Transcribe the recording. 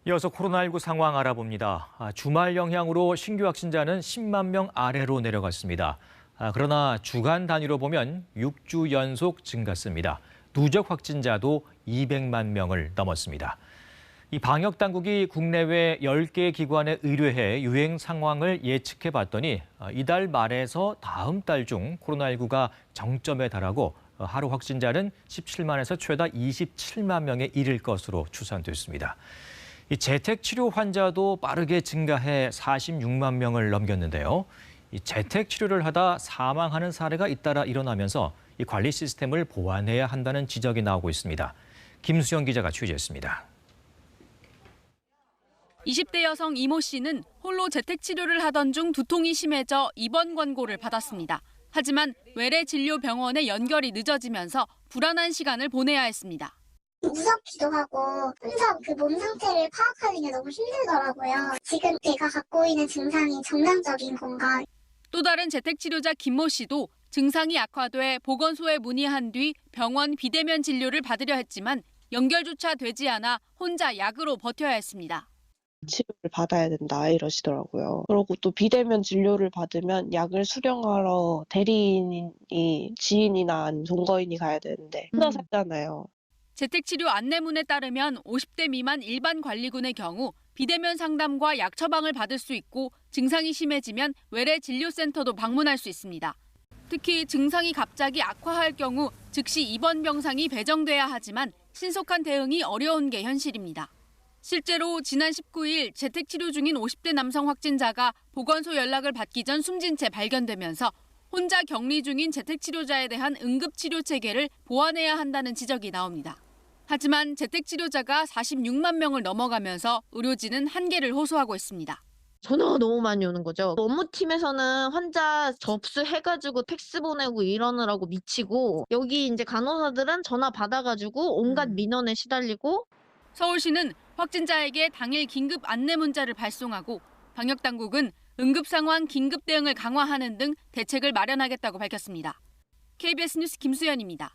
이어서 코로나19 상황 알아봅니다. 주말 영향으로 신규 확진자는 10만 명 아래로 내려갔습니다. 그러나 주간 단위로 보면 6주 연속 증가했습니다. 누적 확진자도 200만 명을 넘었습니다. 이 방역 당국이 국내외 10개 기관에 의뢰해 유행 상황을 예측해 봤더니 이달 말에서 다음 달 중 코로나19가 정점에 달하고 하루 확진자는 17만에서 최다 27만 명에 이를 것으로 추산됐습니다. 이 재택치료 환자도 빠르게 증가해 46만 명을 넘겼는데요. 이 재택치료를 하다 사망하는 사례가 잇따라 일어나면서 이 관리 시스템을 보완해야 한다는 지적이 나오고 있습니다. 김수영 기자가 취재했습니다. 20대 여성 이모 씨는 홀로 재택치료를 하던 중 두통이 심해져 입원 권고를 받았습니다. 하지만 외래 진료 병원에 연결이 늦어지면서 불안한 시간을 보내야 했습니다. 무섭기도 하고 혼자 그 몸 상태를 파악하는 게 너무 힘들더라고요. 지금 제가 갖고 있는 증상이 정상적인 건가. 또 다른 재택치료자 김모 씨도 증상이 악화돼 보건소에 문의한 뒤 병원 비대면 진료를 받으려 했지만 연결조차 되지 않아 혼자 약으로 버텨야 했습니다. 치료를 받아야 된다 이러시더라고요. 그리고 또 비대면 진료를 받으면 약을 수령하러 대리인이 지인이나 동거인이 가야 되는데 혼자 살잖아요. 재택치료 안내문에 따르면 50대 미만 일반 관리군의 경우 비대면 상담과 약 처방을 받을 수 있고 증상이 심해지면 외래 진료센터도 방문할 수 있습니다. 특히 증상이 갑자기 악화할 경우 즉시 입원 병상이 배정돼야 하지만 신속한 대응이 어려운 게 현실입니다. 실제로 지난 19일 재택치료 중인 50대 남성 확진자가 보건소 연락을 받기 전 숨진 채 발견되면서 혼자 격리 중인 재택치료자에 대한 응급치료 체계를 보완해야 한다는 지적이 나옵니다. 하지만 재택치료자가 46만 명을 넘어가면서 의료진은 한계를 호소하고 있습니다. 전화가 너무 많이 오는 거죠. 업무팀에서는 환자 접수해가지고 팩스 보내고 이러느라고 미치고 여기 이제 간호사들은 전화 받아가지고 온갖 민원에 시달리고. 서울시는 확진자에게 당일 긴급 안내 문자를 발송하고 방역당국은 응급 상황 긴급 대응을 강화하는 등 대책을 마련하겠다고 밝혔습니다. KBS 뉴스 김수연입니다.